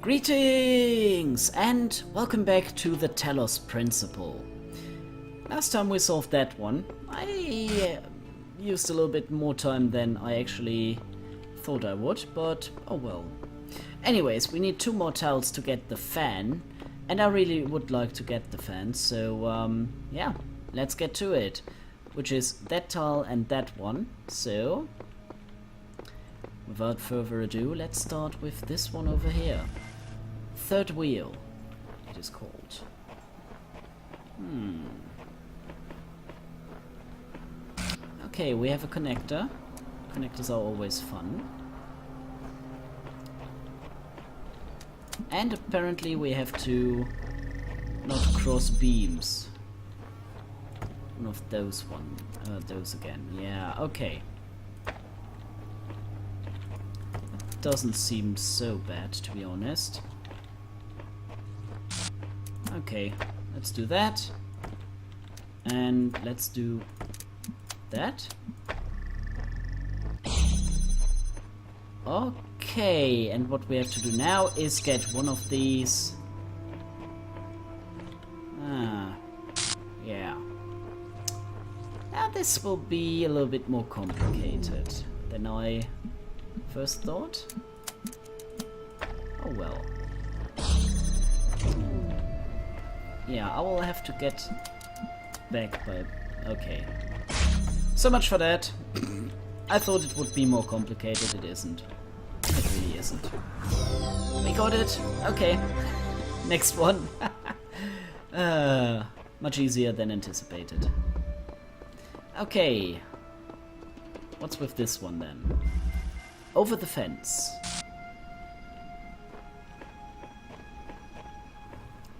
Greetings and welcome back to the Talos Principle. Last time we solved that one, I used a little bit more time than I actually thought I would, but oh well. Anyways, we need 2 more tiles to get the fan, and I really would like to get the fan, so yeah, let's get to it. Which is that tile and that one, so without further ado, let's start with this one over here. Third wheel, it is called. Okay, we have a connector. Connectors are always fun. And apparently we have to not cross beams. One of those those again. Yeah, okay. It doesn't seem so bad, to be honest. Okay, let's do that. And let's do that. Okay, and what we have to do now is get one of these. Yeah. Now this will be a little bit more complicated than I first thought. Oh well. Yeah, I will have to get back by... Okay. So much for that. I thought it would be more complicated. It isn't. It really isn't. We got it. Okay. Next one. Much easier than anticipated. Okay. What's with this one then? Over the fence.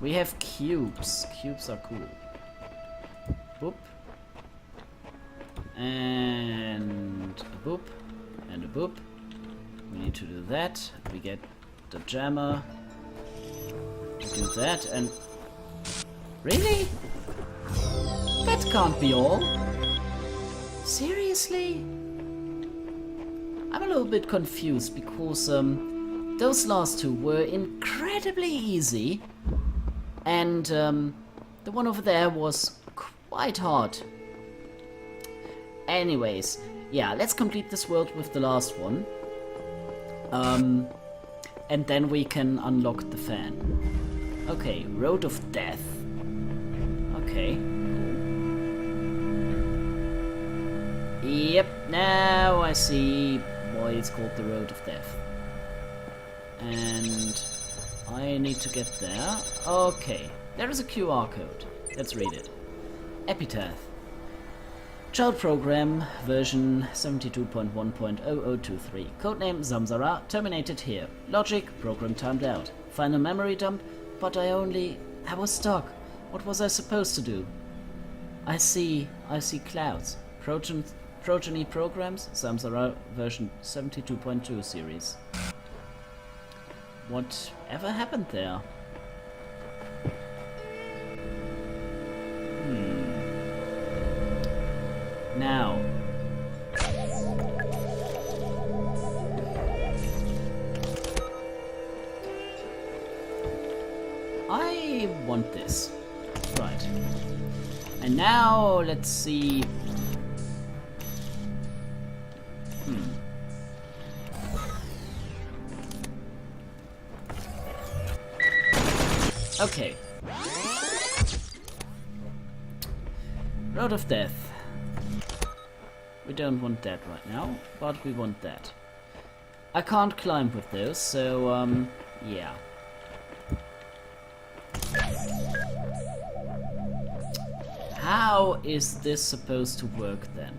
We have cubes. Cubes are cool. Boop. And a boop. And a boop. We need to do that. We get the jammer. We do that and... Really? That can't be all. Seriously? I'm a little bit confused because those last 2 were incredibly easy. And the one over there was quite hard. Anyways, yeah, let's complete this world with the last one. And then we can unlock the fan. Okay, Road of Death. Okay, cool. Yep, now I see why it's called the Road of Death. And I need to get there. Okay, there is a QR code. Let's read it. Epitaph. Child program version 72.1.0023. Codename Zamzara. Terminated here. Logic. Program timed out. Final memory dump. But I was stuck. What was I supposed to do? I see clouds. Progeny programs. Zamzara version 72.2 series. Whatever happened there? Now. I want this. Right. And now, let's see. Okay. Road of Death. We don't want that right now, but we want that. I can't climb with those, so, yeah. How is this supposed to work then?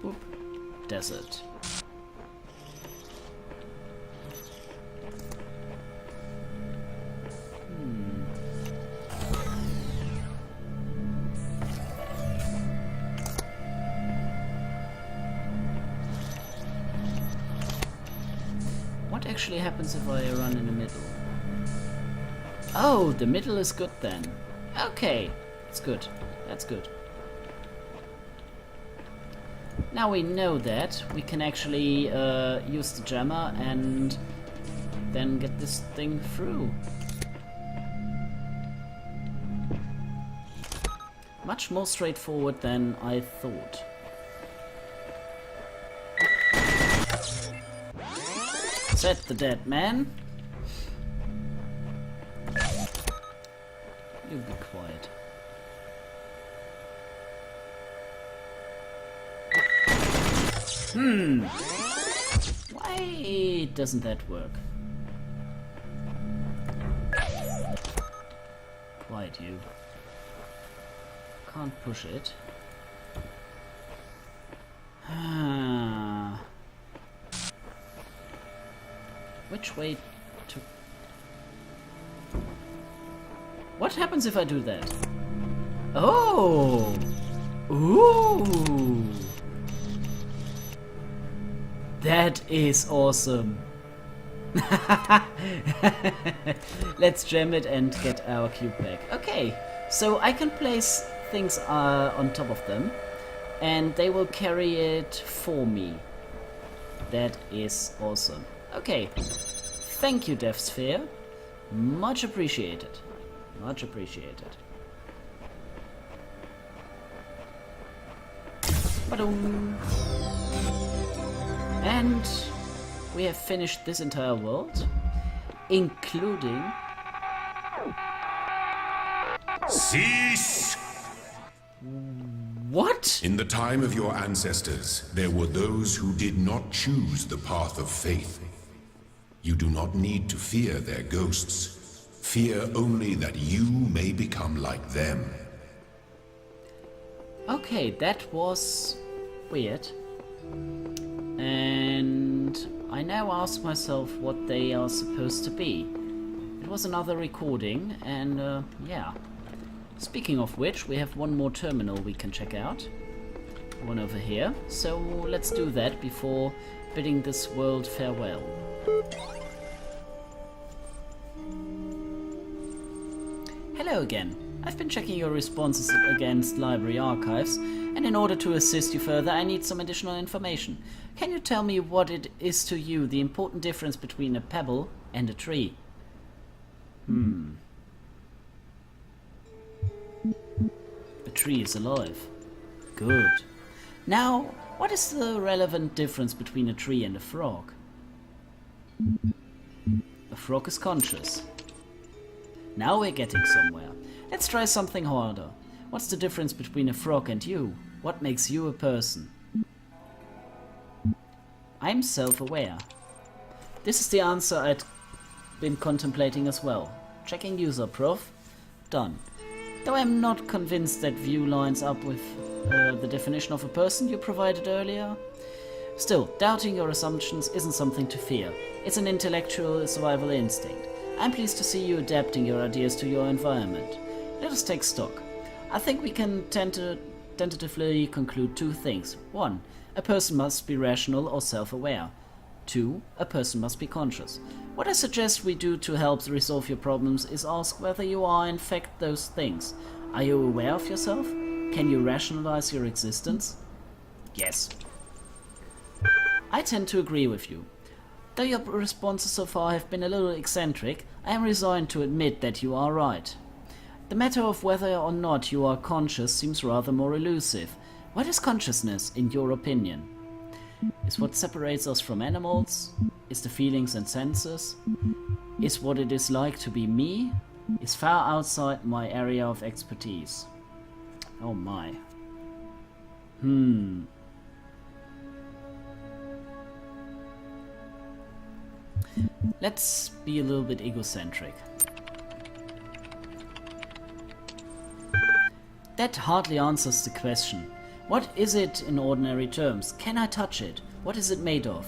Boop. Desert. What actually happens if I run in the middle? Oh, the middle is good then. Okay, it's good. That's good. Now we know that, we can actually use the jammer and then get this thing through. Much more straightforward than I thought. Set the dead man. You be quiet. Why doesn't that work? Quiet, you. Can't push it. Which way to... What happens if I do that? Oh! Ooh! That is awesome. Let's jam it and get our cube back. Okay, so I can place things on top of them and they will carry it for me. That is awesome. Okay, thank you, Death Sphere. Much appreciated. Much appreciated. Ba-doom. And we have finished this entire world, including... Cease! What? In the time of your ancestors, there were those who did not choose the path of faith. You do not need to fear their ghosts. Fear only that you may become like them. Okay, that was weird. And I now ask myself what they are supposed to be. It was another recording, and yeah. Speaking of which, we have one more terminal we can check out. One over here. So let's do that before bidding this world farewell. Hello again. I've been checking your responses against library archives, and in order to assist you further, I need some additional information. Can you tell me what it is to you the important difference between a pebble and a tree? A tree is alive. Good. Now, what is the relevant difference between a tree and a frog? A frog is conscious. Now we're getting somewhere. Let's try something harder. What's the difference between a frog and you? What makes you a person? I'm self-aware. This is the answer I'd been contemplating as well. Checking user prof. Done. Though I'm not convinced that view lines up with the definition of a person you provided earlier. Still, doubting your assumptions isn't something to fear. It's an intellectual survival instinct. I'm pleased to see you adapting your ideas to your environment. Let us take stock. I think we can tentatively conclude two things. 1. A person must be rational or self-aware. 2. A person must be conscious. What I suggest we do to help resolve your problems is ask whether you are in fact those things. Are you aware of yourself? Can you rationalize your existence? Yes. I tend to agree with you. Though your responses so far have been a little eccentric, I am resigned to admit that you are right. The matter of whether or not you are conscious seems rather more elusive. What is consciousness, in your opinion? Is what separates us from animals? Is the feelings and senses? Is what it is like to be me? Is far outside my area of expertise. Oh my. Let's be a little bit egocentric. That hardly answers the question. What is it in ordinary terms? Can I touch it? What is it made of?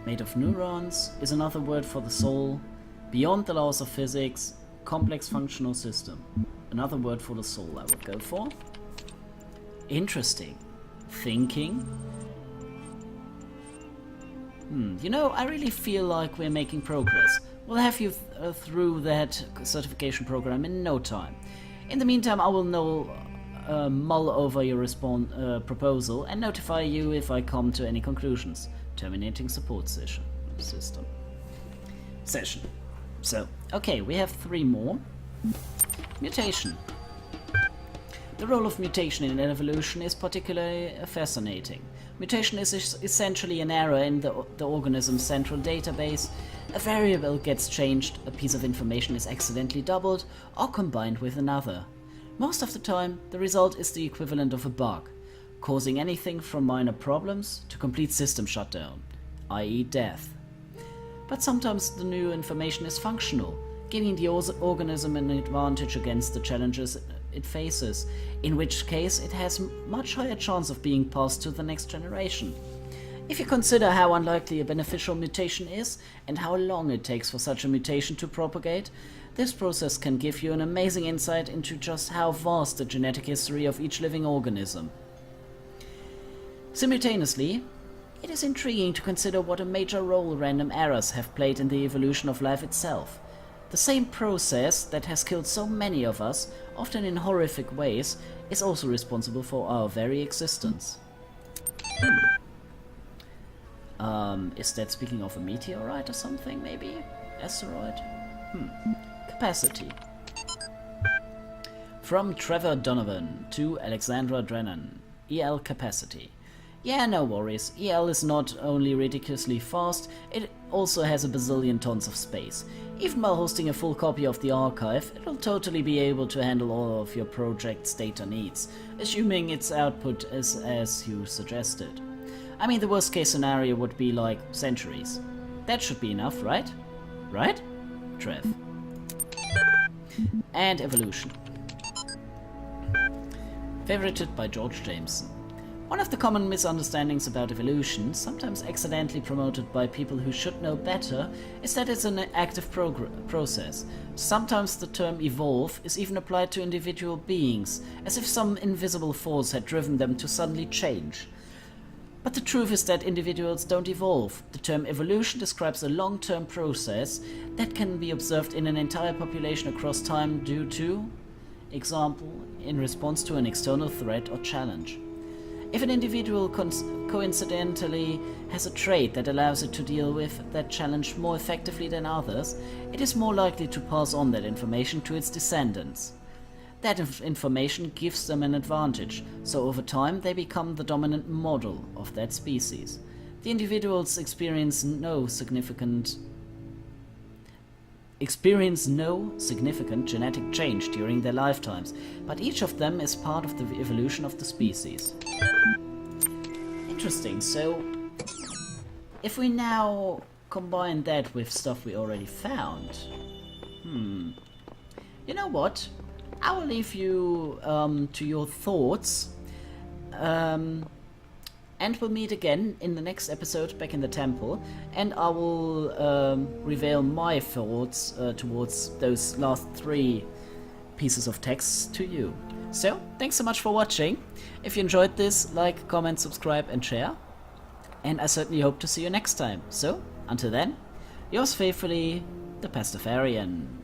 Made of neurons is another word for the soul. Beyond the laws of physics, complex functional system. Another word for the soul I would go for. Interesting. Thinking. You know, I really feel like we're making progress. We'll have you through that certification program in no time. In the meantime, I will mull over your proposal and notify you if I come to any conclusions. Terminating support system. So, okay, we have 3 more. Mutation. The role of mutation in evolution is particularly fascinating. Mutation is essentially an error in the organism's central database. A variable gets changed, a piece of information is accidentally doubled or combined with another. Most of the time, the result is the equivalent of a bug, causing anything from minor problems to complete system shutdown, i.e. death. But sometimes the new information is functional, giving the organism an advantage against the challenges it faces, in which case it has much higher chance of being passed to the next generation. If you consider how unlikely a beneficial mutation is, and how long it takes for such a mutation to propagate, this process can give you an amazing insight into just how vast the genetic history of each living organism. Simultaneously, it is intriguing to consider what a major role random errors have played in the evolution of life itself. The same process that has killed so many of us, often in horrific ways, is also responsible for our very existence. Is that speaking of a meteorite or something, maybe? Asteroid? Capacity. From Trevor Donovan to Alexandra Drennan. EL capacity. Yeah, no worries. EL is not only ridiculously fast, it also has a bazillion tons of space. Even while hosting a full copy of the archive, it will totally be able to handle all of your project's data needs, assuming its output is as you suggested. I mean, the worst case scenario would be like centuries. That should be enough, right? Right? Trev. And evolution. Favorited by George Jameson. One of the common misunderstandings about evolution, sometimes accidentally promoted by people who should know better, is that it's an active process. Sometimes the term evolve is even applied to individual beings, as if some invisible force had driven them to suddenly change. But the truth is that individuals don't evolve. The term evolution describes a long-term process that can be observed in an entire population across time due to, example, in response to an external threat or challenge. If an individual coincidentally has a trait that allows it to deal with that challenge more effectively than others, it is more likely to pass on that information to its descendants. That information gives them an advantage, so over time they become the dominant model of that species. The individuals experience no significant genetic change during their lifetimes, but each of them is part of the evolution of the species. Interesting, so if we now combine that with stuff we already found, you know what? I will leave you to your thoughts, and we'll meet again in the next episode back in the temple, and I will reveal my thoughts towards those last 3 pieces of text to you. So, thanks so much for watching. If you enjoyed this, like, comment, subscribe and share. And I certainly hope to see you next time. So, until then, yours faithfully, the Pastafarian.